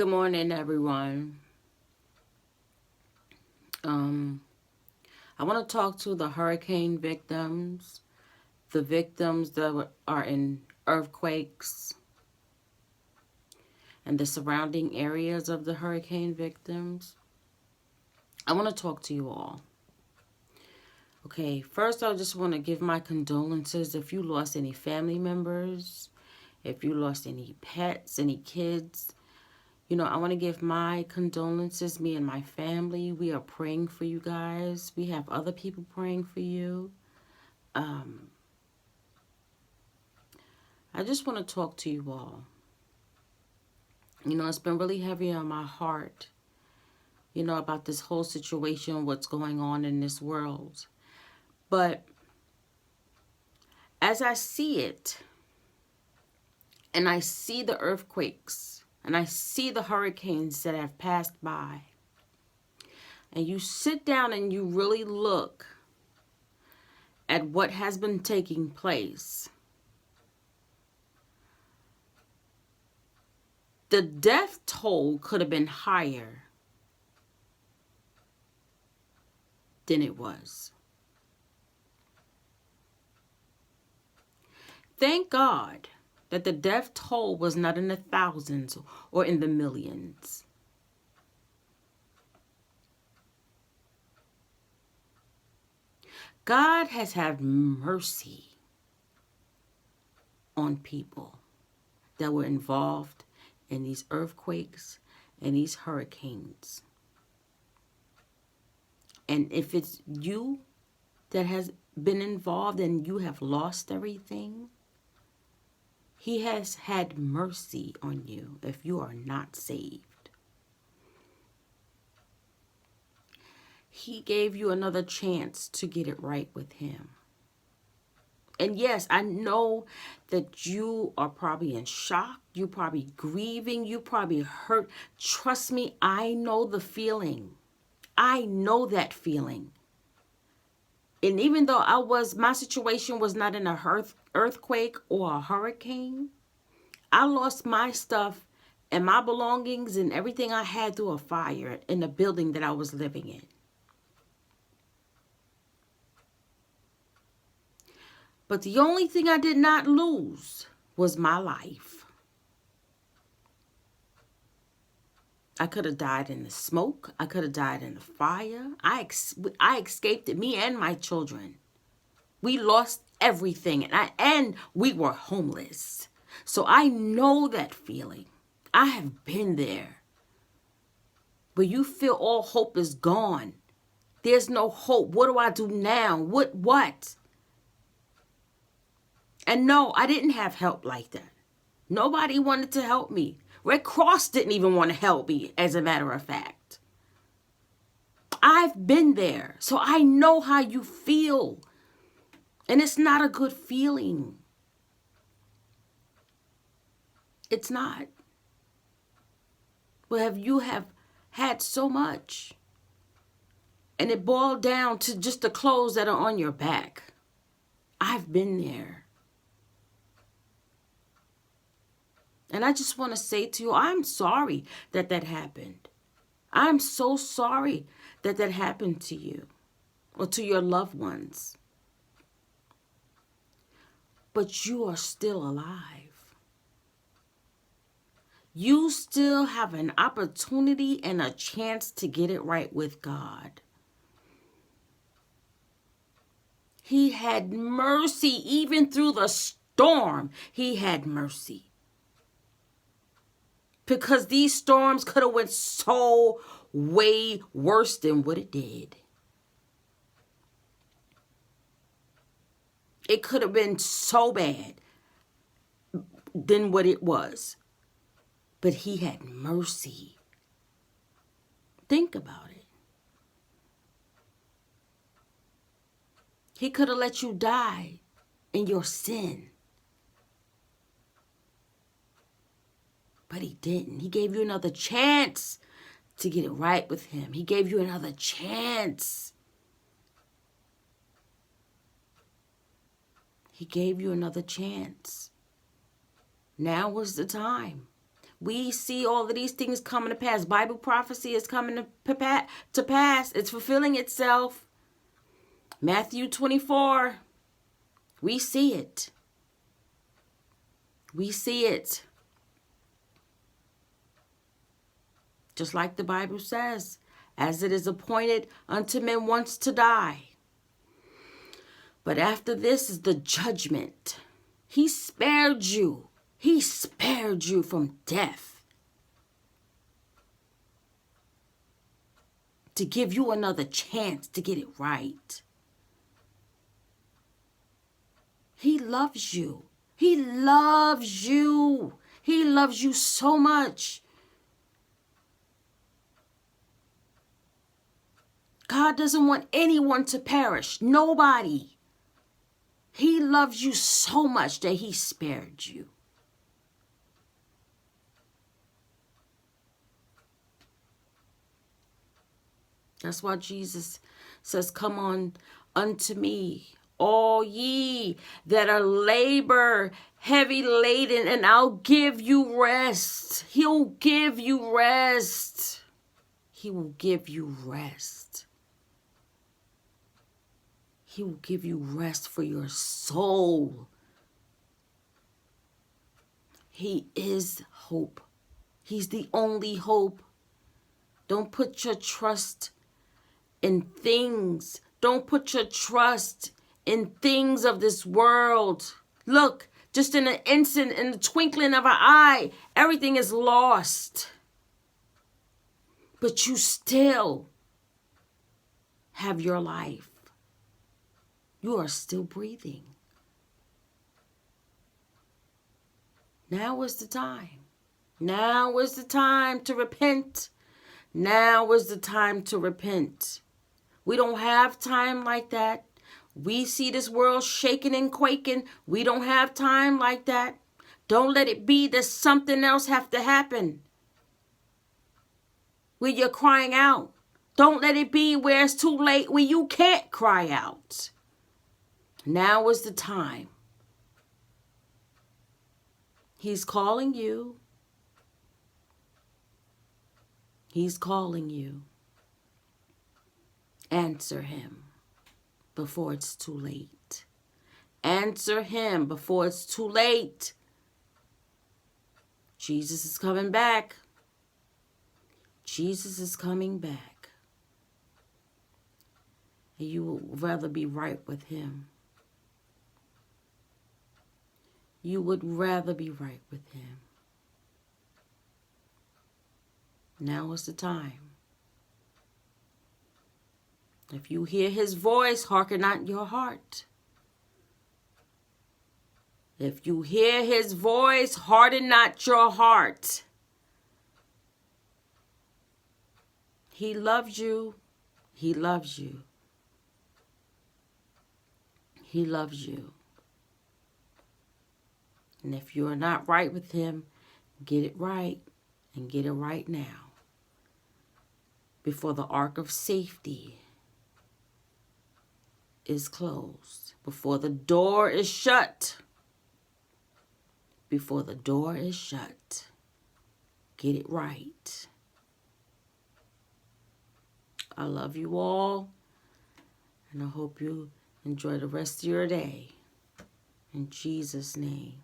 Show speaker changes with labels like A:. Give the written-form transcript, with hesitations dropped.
A: Good morning, everyone. Um, I want to talk to the hurricane victims, the victims that are in earthquakes, and the surrounding areas of the hurricane victims. I want to talk to you all. Okay, first, I just want to give my condolences if you lost any family members, if you lost any pets, any kids. I want to give my condolences, me and my family. We are praying for you guys. We have other people praying for you. Um, I just want to talk to you all. It's been really heavy on my heart, about this whole situation, what's going on in this world. But as I see it, and I see the earthquakes, and I see the hurricanes that have passed by, and you sit down and you really look at what has been taking place, the death toll could have been higher than it was. Thank God that the death toll was not in the thousands or in the millions. God has had mercy on people that were involved in these earthquakes and these hurricanes. And if it's you that has been involved and you have lost everything, He has had mercy on you if you are not saved. He gave you another chance to get it right with Him. And yes, I know that you are probably in shock. You're probably grieving. You probably hurt. Trust me, I know the feeling. I know that feeling. And even though my situation was not in a earthquake or a hurricane, I lost my stuff and my belongings and everything I had through a fire in the building that I was living in. But the only thing I did not lose was my life. I could have died in the smoke. I could have died in the fire. I escaped it, me and my children. We lost everything, and we were homeless. So I know that feeling. I have been there. But you feel all hope is gone. There's no hope. What do I do now? What? And no, I didn't have help like that. Nobody wanted to help me. Red Cross didn't even want to help me, as a matter of fact. I've been there, so I know how you feel. And it's not a good feeling. It's not. Well, you have had so much. And it boiled down to just the clothes that are on your back. I've been there. And I just want to say to you, I'm sorry that happened. I'm so sorry that happened to you or to your loved ones. But you are still alive. You still have an opportunity and a chance to get it right with God. He had mercy even through the storm. He had mercy. Because these storms could have went so way worse than what it did. It could have been so bad than what it was. But He had mercy. Think about it. He could have let you die in your sin. But He didn't. He gave you another chance to get it right with Him. He gave you another chance. He gave you another chance. Now was the time. We see all of these things coming to pass. Bible prophecy is coming to pass. It's fulfilling itself. Matthew 24. We see it. We see it. Just like the Bible says, as it is appointed unto men once to die. But after this is the judgment. He spared you. He spared you from death. To give you another chance to get it right. He loves you. He loves you. He loves you so much. God doesn't want anyone to perish. Nobody. He loves you so much that he spared you. That's why Jesus says, come on unto me, all ye that are labor heavy laden, and I'll give you rest. He'll give you rest. He will give you rest. He will give you rest for your soul. He is hope. He's the only hope. Don't put your trust in things. Don't put your trust in things of this world. Look, just in an instant, in the twinkling of an eye, everything is lost. But you still have your life. You are still breathing. Now is the time. Now is the time to repent. Now is the time to repent. We don't have time like that. We see this world shaking and quaking. We don't have time like that. Don't let it be that something else have to happen where you're crying out. Don't let it be where it's too late where you can't cry out. Now is the time. He's calling you. He's calling you. Answer him before it's too late. Answer him before it's too late. Jesus is coming back. Jesus is coming back. And you would rather be right with him. You would rather be right with him. Now is the time. If you hear his voice, hearken not your heart. If you hear his voice, harden not your heart. He loves you. He loves you. He loves you. And if you are not right with him, get it right, and get it right now. Before the ark of safety is closed. Before the door is shut. Before the door is shut. Get it right. I love you all. And I hope you enjoy the rest of your day. In Jesus' name.